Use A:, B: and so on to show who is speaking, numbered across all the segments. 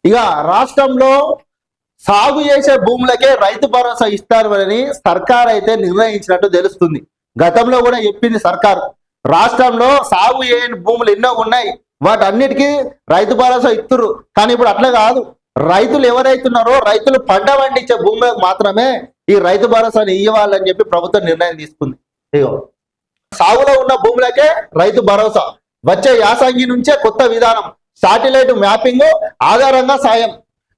A: ఇక రాష్ట్రంలో సాగు చేసే భూములకే రైతు భరోసా ఇస్తారని సర్కార్ అయితే నిర్ణయించినట్టు తెలుస్తుంది. గతంలో కూడా చెప్పింది సర్కార్, రాష్ట్రంలో సాగు చేయని భూములు ఎన్నో ఉన్నాయి, వాటన్నిటికీ రైతు భరోసా ఇస్తున్నారు. కానీ ఇప్పుడు అట్లా కాదు, రైతులు ఎవరైతున్నారో రైతులు పంట పండించే భూములకు మాత్రమే ఈ రైతు భరోసాని ఇవ్వాలని చెప్పి ప్రభుత్వం నిర్ణయం తీసుకుంది. ఇగో సాగులో ఉన్న భూములకే రైతు భరోసా, వచ్చే యాసంగి నుంచే కొత్త విధానం, శాటిలైట్ మ్యాపింగ్ ఆధారంగా సాయం.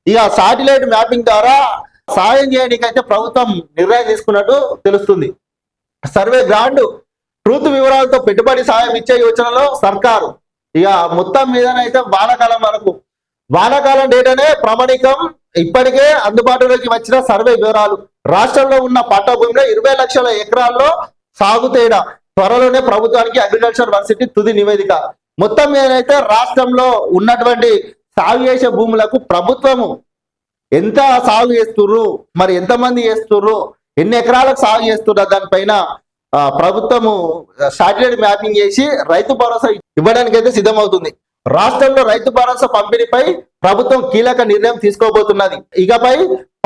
A: ఇక శాటిలైట్ మ్యాపింగ్ ద్వారా సాయం చేయడానికైతే ప్రభుత్వం నిర్ణయం తీసుకున్నట్టు తెలుస్తుంది. సర్వే గ్రాండ్ ట్రూత్ వివరాలతో పెట్టుబడి సాయం ఇచ్చే యోచనలో సర్కారు. ఇక మొత్తం మీదనైతే వానాకాలం వరకు, వానాకాలం డేటానే ప్రామాణికం. ఇప్పటికే అందుబాటులోకి వచ్చిన సర్వే వివరాలు, రాష్ట్రంలో ఉన్న పట్టా భూమిలో 20 లక్షల ఎకరాల్లో సాగు తేడా, త్వరలోనే ప్రభుత్వానికి అగ్రికల్చర్ వర్సిటీ తుది నివేదిక. మొత్తం మీదనైతే రాష్ట్రంలో ఉన్నటువంటి సాగు చేసే భూములకు ప్రభుత్వము ఎంత సాగు చేస్తుర్రు, మరి ఎంతమంది చేస్తుర్రు, ఎన్ని ఎకరాలకు సాగు చేస్తున్నారు, దానిపైన ప్రభుత్వము శాటిలైట్ మ్యాపింగ్ చేసి రైతు భరోసా ఇవ్వడానికి అయితే సిద్ధమవుతుంది. రాష్ట్రంలో రైతు భరోసా పంపిణీపై ప్రభుత్వం కీలక నిర్ణయం తీసుకోబోతున్నది. ఇకపై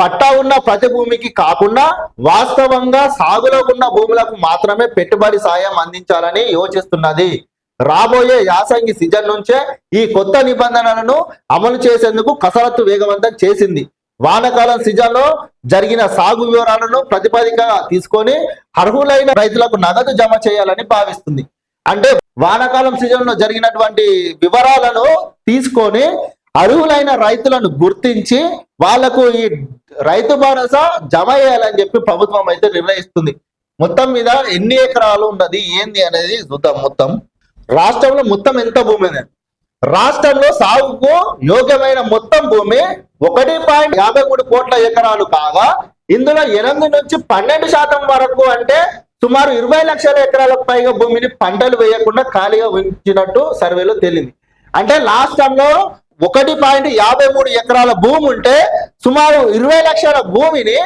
A: పట్టా ఉన్న ప్రతి భూమికి కాకుండా వాస్తవంగా సాగులో ఉన్న భూములకు మాత్రమే పెట్టుబడి సాయం అందించాలని యోచిస్తున్నది. రాబోయే యాసంగి సీజన్ నుంచే ఈ కొత్త నిబంధనలను అమలు చేసేందుకు కసరత్తు వేగవంతం చేసింది. వానాకాలం సీజన్ లో జరిగిన సాగు వివరాలను ప్రతిపాదికగా తీసుకొని అర్హులైన రైతులకు నగదు జమ చేయాలని భావిస్తుంది. అంటే వానాకాలం సీజన్ లో జరిగినటువంటి వివరాలను తీసుకొని అర్హులైన రైతులను గుర్తించి వాళ్లకు ఈ రైతు భరోసా జమ చేయాలని చెప్పి ప్రభుత్వం అయితే నిర్ణయిస్తుంది. మొత్తం మీద ఎన్ని ఎకరాలు ఉన్నది ఏంది అనేది చూద్దాం. రాష్ట్రంలో మొత్తం ఎంత భూమి ఉంది? రాష్ట్రంలో సాగుకు యోగ్యమైన మొత్తం భూమి 1.53 కోట్ల ఎకరాలు కాగా, ఇందులో 8 నుంచి 12% వరకు అంటే సుమారు 20 లక్షల ఎకరాలకు పైగా భూమిని పంటలు వేయకుండా ఖాళీగా ఉంచినట్టు సర్వేలో తేలింది. అంటే లాస్ట్ టైంలో 1.53 ఎకరాల భూమి ఉంటే సుమారు 20 లక్షల భూమిని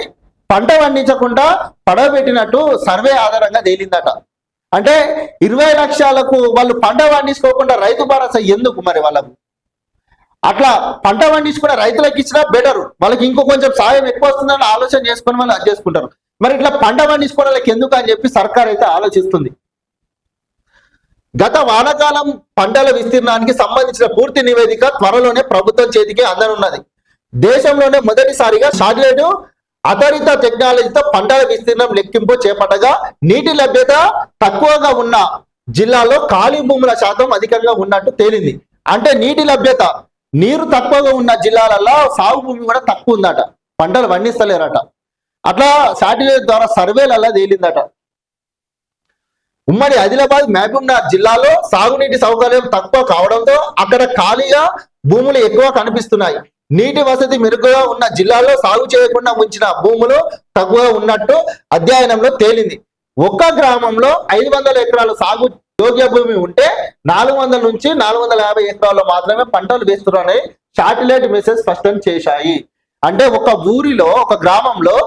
A: పంట పండించకుండా పడవబెట్టినట్టు సర్వే ఆధారంగా తేలిందట. అంటే 20 లక్షలకు వాళ్ళు పంట పండించుకోకుండా రైతు భరోసా ఎందుకు? మరి వాళ్ళకు అట్లా పంట పండించుకున్న రైతులకు ఇచ్చినా బెటర్, వాళ్ళకి ఇంకో కొంచెం సాయం ఎక్కువ వస్తుందని ఆలోచన చేసుకుని వాళ్ళు అది చేసుకుంటారు. మరి ఇట్లా పంట పండించుకోవడం వాళ్ళకి ఎందుకు అని చెప్పి సర్కార్ అయితే ఆలోచిస్తుంది. గత వానాకాలం పంటల విస్తీర్ణానికి సంబంధించిన పూర్తి నివేదిక త్వరలోనే ప్రభుత్వం చేతికి అందనున్నది. దేశంలోనే మొదటిసారిగా శాటిలైట్ ఆధారిత టెక్నాలజీతో పంటల విస్తీర్ణం లెక్కింపు చేపట్టగా, నీటి లభ్యత తక్కువగా ఉన్న జిల్లాలో ఖాళీ భూముల శాతం అధికంగా ఉన్నట్టు తేలింది. అంటే నీటి లభ్యత, నీరు తక్కువగా ఉన్న జిల్లాలలో సాగు భూమి కూడా తక్కువ ఉందట, పంటలు పండిస్తలేరట. అట్లా శాటిలైట్ ద్వారా సర్వేలల్లా తేలిందట. ఉమ్మడి ఆదిలాబాద్, మహబూబ్నగర్ జిల్లాలో సాగునీటి సౌకర్యం తక్కువ కావడంతో అక్కడ ఖాళీగా భూములు ఎక్కువ కనిపిస్తున్నాయి. నీటి వసతి మెరుగుగా ఉన్న జిల్లాల్లో సాగు చేయకుండా ఉంచిన భూములు తక్కువ ఉన్నట్టు అధ్యయనంలో తేలింది. ఒక్క గ్రామంలో 500 ఎకరాల సాగు యోగ్య భూమి ఉంటే 400 నుంచి 450 ఎకరాల్లో మాత్రమే పంటలు వేస్తున్నారని శాటిలైట్ మెసేజ్ స్పష్టం చేశాయి. అంటే ఒక ఊరిలో, ఒక గ్రామంలో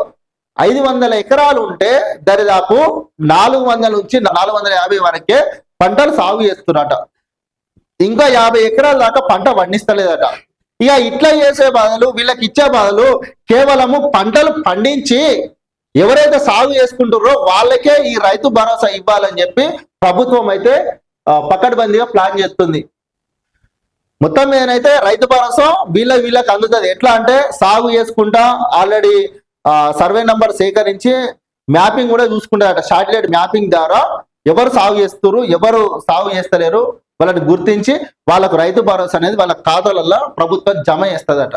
A: 500 ఎకరాలు ఉంటే దరిదాపు 400 నుంచి 450 వరకే పంటలు సాగు చేస్తున్నట. ఇంకా 50 ఎకరాల దాకా పంట పండిస్తలేదట. ఇక ఇట్లా చేసే బదులు, వీళ్ళకి ఇచ్చే బదులు కేవలము పంటలు పండించి ఎవరైతే సాగు చేసుకుంటారో వాళ్ళకే ఈ రైతు భరోసా ఇవ్వాలని చెప్పి ప్రభుత్వం అయితే పకడ్బందీగా ప్లాన్ చేస్తుంది. మొత్తం మీదనైతే రైతు భరోసా వీళ్ళకి అందుతుంది. ఎట్లా అంటే సాగు చేసుకుంటా ఆల్రెడీ సర్వే నంబర్ సేకరించి మ్యాపింగ్ కూడా చూసుకుంటారట. శాటిలైట్ మ్యాపింగ్ ద్వారా ఎవరు సాగు చేస్తున్నారు, ఎవరు సాగు చేస్తలేరు వాళ్ళని గుర్తించి వాళ్ళకు రైతు భరోసా అనేది వాళ్ళ ఖాతాలలో ప్రభుత్వం జమ చేస్తుందట.